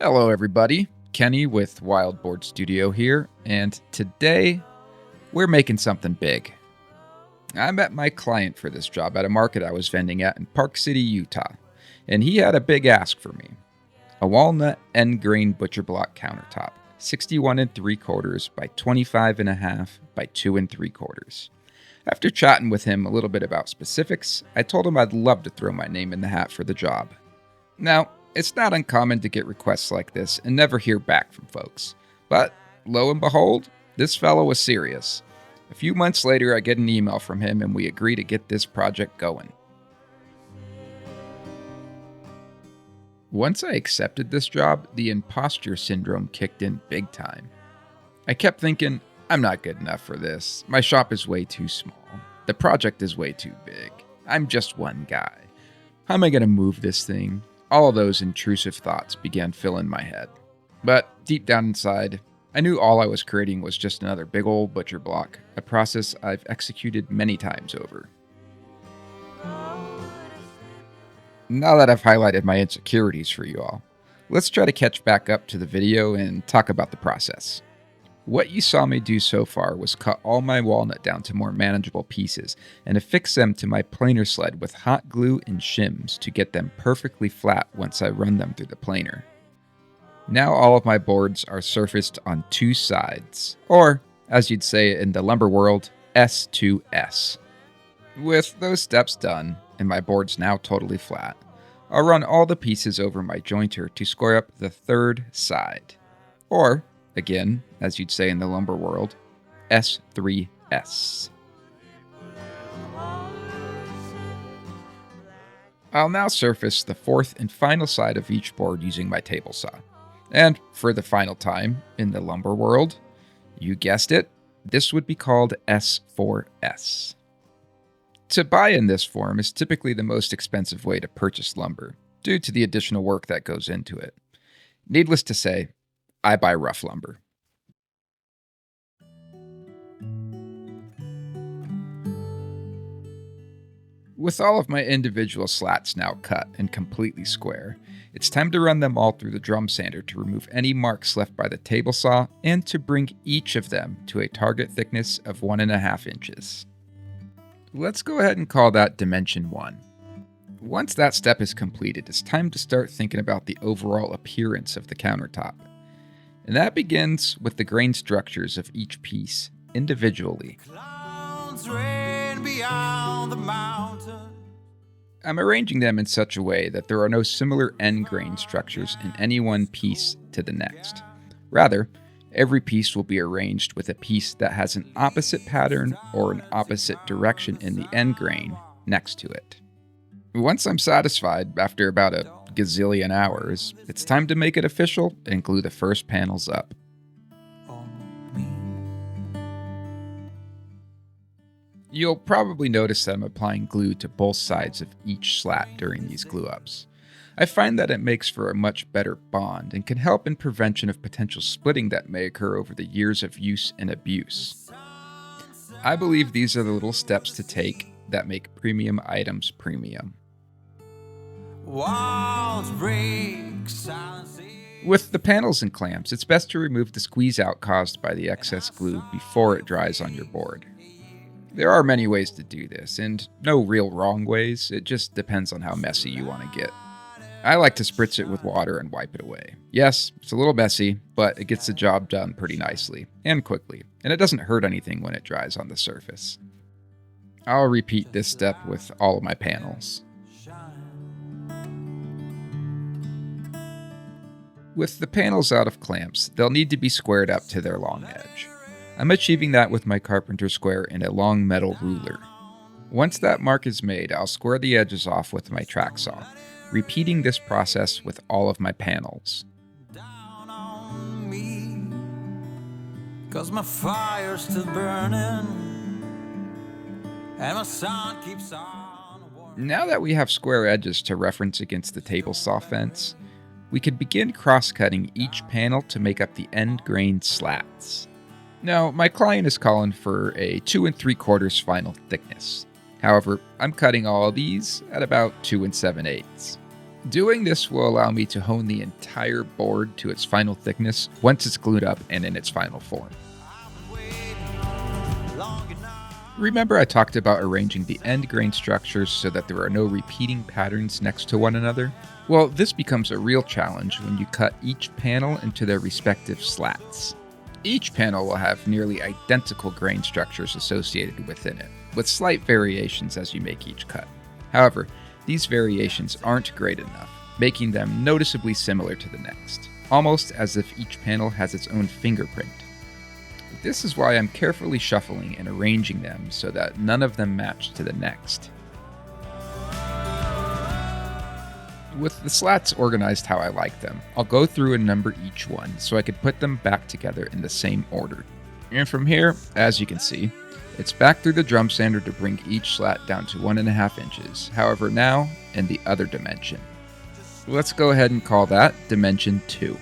Hello, everybody. Kenny with Wild Board Studio here, and today we're making something big. I met my client for this job at a market I was vending at in Park City, Utah, and he had a big ask for me: a walnut end grain butcher block countertop, 61 and 3/4 by 25 and a half by 2 and 3/4. After chatting with him a little bit about specifics, I told him I'd love to throw my name in the hat for the job. Now, it's not uncommon to get requests like this and never hear back from folks. But, lo and behold, this fellow was serious. A few months later, I get an email from him and we agree to get this project going. Once I accepted this job, the imposter syndrome kicked in big time. I kept thinking, I'm not good enough for this. My shop is way too small. The project is way too big. I'm just one guy. How am I going to move this thing? All of those intrusive thoughts began filling my head. But deep down inside, I knew all I was creating was just another big old butcher block, a process I've executed many times over. Now that I've highlighted my insecurities for you all, let's try to catch back up to the video and talk about the process. What you saw me do so far was cut all my walnut down to more manageable pieces and affix them to my planer sled with hot glue and shims to get them perfectly flat once I run them through the planer. Now all of my boards are surfaced on two sides, or, as you'd say in the lumber world, S2S. With those steps done, and my boards now totally flat, I'll run all the pieces over my jointer to square up the third side, or, again, as you'd say in the lumber world, S3S. I'll now surface the fourth and final side of each board using my table saw. And for the final time, in the lumber world, you guessed it, this would be called S4S. To buy in this form is typically the most expensive way to purchase lumber, due to the additional work that goes into it. Needless to say, I buy rough lumber. With all of my individual slats now cut and completely square, it's time to run them all through the drum sander to remove any marks left by the table saw and to bring each of them to a target thickness of 1.5 inches. Let's go ahead and call that dimension 1. Once that step is completed, it's time to start thinking about the overall appearance of the countertop. And that begins with the grain structures of each piece, individually. I'm arranging them in such a way that there are no similar end grain structures in any one piece to the next. Rather, every piece will be arranged with a piece that has an opposite pattern or an opposite direction in the end grain next to it. Once I'm satisfied, after about a gazillion hours, it's time to make it official and glue the first panels up. You'll probably notice that I'm applying glue to both sides of each slat during these glue ups. I find that it makes for a much better bond and can help in prevention of potential splitting that may occur over the years of use and abuse. I believe these are the little steps to take that make premium items premium. With the panels and clamps, it's best to remove the squeeze out caused by the excess glue before it dries on your board. There are many ways to do this, and no real wrong ways, it just depends on how messy you want to get. I like to spritz it with water and wipe it away. Yes, it's a little messy, but it gets the job done pretty nicely, and quickly, and it doesn't hurt anything when it dries on the surface. I'll repeat this step with all of my panels. With the panels out of clamps, they'll need to be squared up to their long edge. I'm achieving that with my carpenter square and a long metal ruler. Once that mark is made, I'll square the edges off with my track saw, repeating this process with all of my panels. Cause my fire's still burning and my sun keeps on. Now that we have square edges to reference against the table saw fence, we can begin cross-cutting each panel to make up the end grain slats. Now, my client is calling for a 2 3/4 final thickness. However, I'm cutting all of these at about 2 7/8. Doing this will allow me to hone the entire board to its final thickness once it's glued up and in its final form. Remember I talked about arranging the end grain structures so that there are no repeating patterns next to one another? Well, this becomes a real challenge when you cut each panel into their respective slats. Each panel will have nearly identical grain structures associated within it, with slight variations as you make each cut. However, these variations aren't great enough, making them noticeably similar to the next, almost as if each panel has its own fingerprint. This is why I'm carefully shuffling and arranging them so that none of them match to the next. With the slats organized how I like them, I'll go through and number each one so I could put them back together in the same order. And from here, as you can see, it's back through the drum sander to bring each slat down to 1.5 inches, however now in the other dimension. Let's go ahead and call that dimension 2.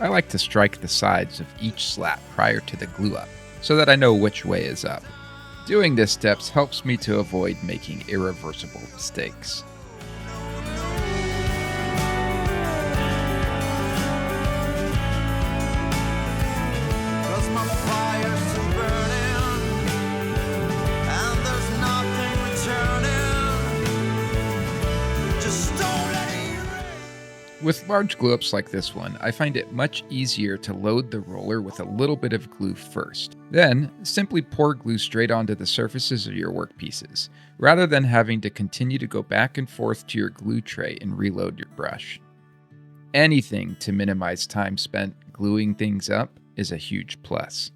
I like to strike the sides of each slat prior to the glue up, so that I know which way is up. Doing this steps helps me to avoid making irreversible mistakes. Cause my fire's still burning, and there's nothing returning. Just don't let it rain. With large glue ups like this one, I find it much easier to load the roller with a little bit of glue first. Then, simply pour glue straight onto the surfaces of your workpieces, rather than having to continue to go back and forth to your glue tray and reload your brush. Anything to minimize time spent gluing things up is a huge plus.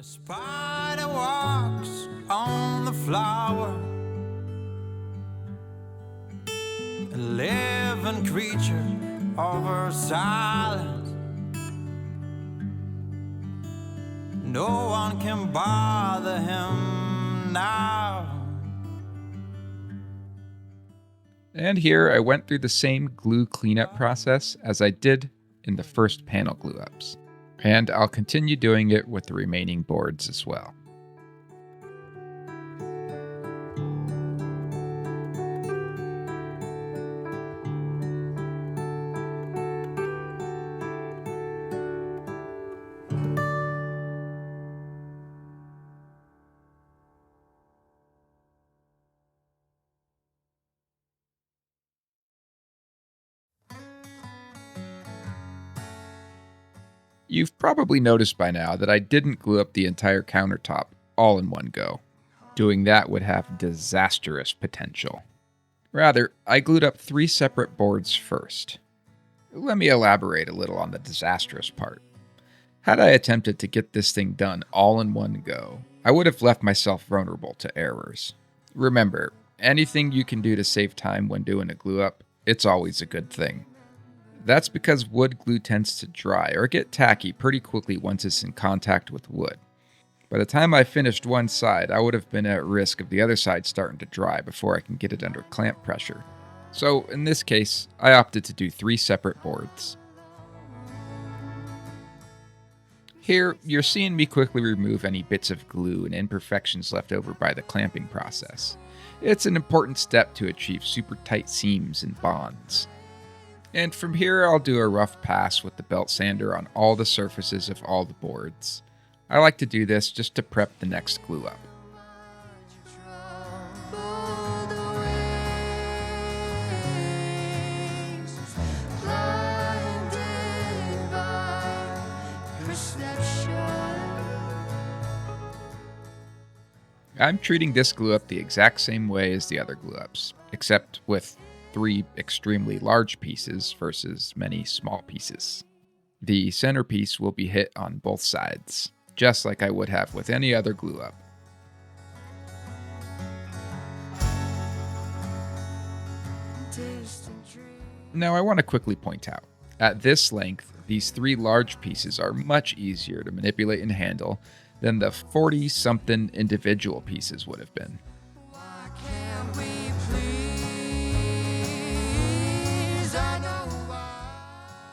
A spider walks on the flower, a living creature over silence. No one can bother him now. And here I went through the same glue cleanup process as I did in the first panel glue ups. And I'll continue doing it with the remaining boards as well. You've probably noticed by now that I didn't glue up the entire countertop all in one go. Doing that would have disastrous potential. Rather, I glued up 3 separate boards first. Let me elaborate a little on the disastrous part. Had I attempted to get this thing done all in one go, I would have left myself vulnerable to errors. Remember, anything you can do to save time when doing a glue up, it's always a good thing. That's because wood glue tends to dry or get tacky pretty quickly once it's in contact with wood. By the time I finished one side, I would have been at risk of the other side starting to dry before I can get it under clamp pressure. So in this case, I opted to do 3 separate boards. Here, you're seeing me quickly remove any bits of glue and imperfections left over by the clamping process. It's an important step to achieve super tight seams and bonds. And from here, I'll do a rough pass with the belt sander on all the surfaces of all the boards. I like to do this just to prep the next glue up. I'm treating this glue up the exact same way as the other glue ups, except with 3 extremely large pieces versus many small pieces. The centerpiece will be hit on both sides, just like I would have with any other glue up. Now I want to quickly point out, at this length, these 3 large pieces are much easier to manipulate and handle than the 40-something individual pieces would have been.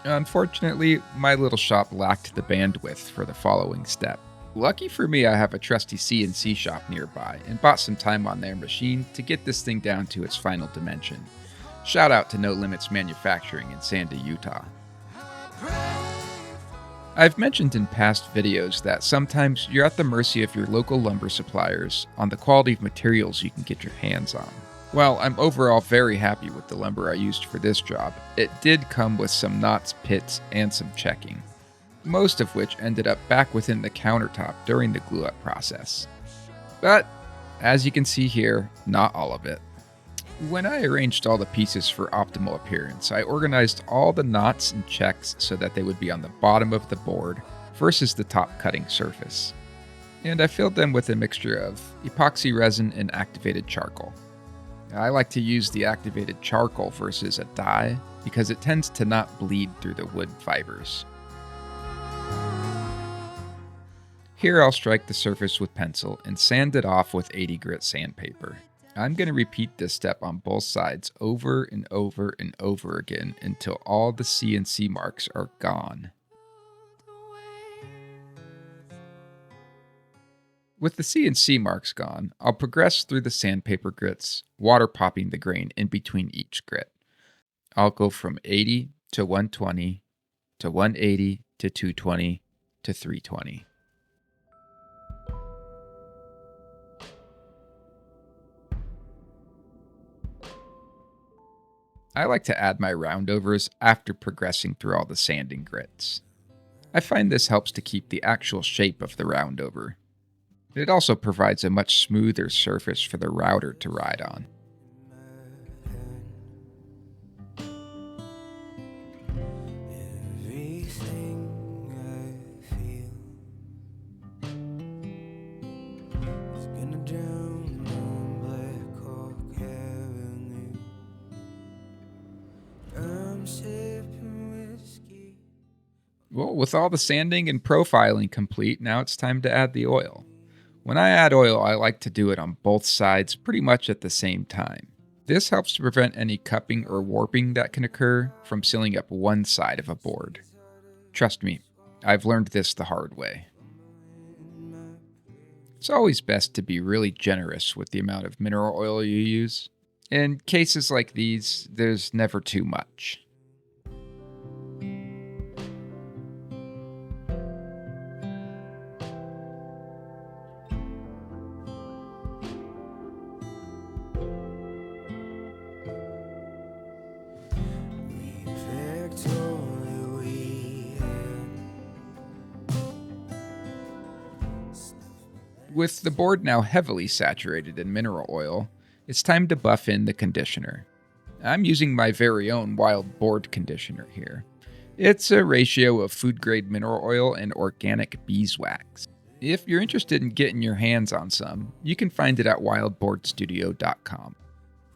Unfortunately, my little shop lacked the bandwidth for the following step. Lucky for me, I have a trusty CNC shop nearby and bought some time on their machine to get this thing down to its final dimension. Shout out to No Limits Manufacturing in Sandy, Utah. I've mentioned in past videos that sometimes you're at the mercy of your local lumber suppliers on the quality of materials you can get your hands on. Well, I'm overall very happy with the lumber I used for this job. It did come with some knots, pits, and some checking, most of which ended up back within the countertop during the glue-up process. But, as you can see here, not all of it. When I arranged all the pieces for optimal appearance, I organized all the knots and checks so that they would be on the bottom of the board versus the top cutting surface. And I filled them with a mixture of epoxy resin and activated charcoal. I like to use the activated charcoal versus a dye because it tends to not bleed through the wood fibers. Here I'll strike the surface with pencil and sand it off with 80 grit sandpaper. I'm going to repeat this step on both sides over and over and over again until all the CNC marks are gone. With the CNC marks gone, I'll progress through the sandpaper grits, water popping the grain in between each grit. I'll go from 80 to 120 to 180 to 220 to 320. I like to add my roundovers after progressing through all the sanding grits. I find this helps to keep the actual shape of the roundover. It also provides a much smoother surface for the router to ride on. Well, with all the sanding and profiling complete, now it's time to add the oil. When I add oil, I like to do it on both sides pretty much at the same time. This helps to prevent any cupping or warping that can occur from sealing up one side of a board. Trust me, I've learned this the hard way. It's always best to be really generous with the amount of mineral oil you use. In cases like these, there's never too much. With the board now heavily saturated in mineral oil, it's time to buff in the conditioner. I'm using my very own wild board conditioner here. It's a ratio of food-grade mineral oil and organic beeswax. If you're interested in getting your hands on some, you can find it at wildboardstudio.com.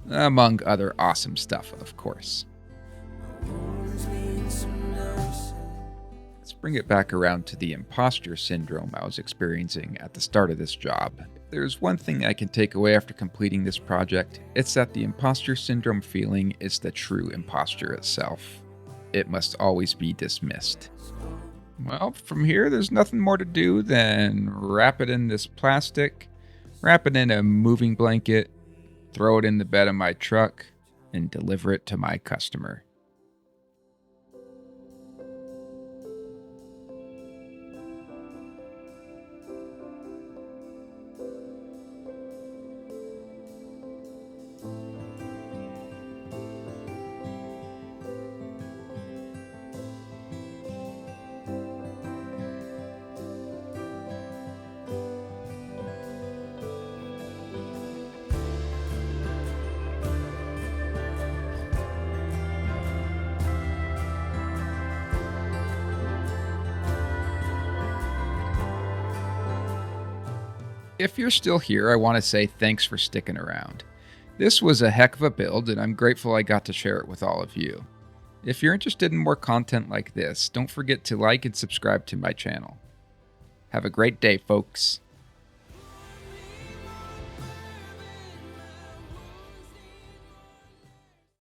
Among other awesome stuff, of course. Let's bring it back around to the imposter syndrome I was experiencing at the start of this job. If there's one thing I can take away after completing this project, it's that the imposter syndrome feeling is the true imposter itself. It must always be dismissed. Well, from here, there's nothing more to do than wrap it in this plastic, wrap it in a moving blanket, throw it in the bed of my truck, and deliver it to my customer. If you're still here, I want to say thanks for sticking around. This was a heck of a build, and I'm grateful I got to share it with all of you. If you're interested in more content like this, don't forget to like and subscribe to my channel. Have a great day, folks.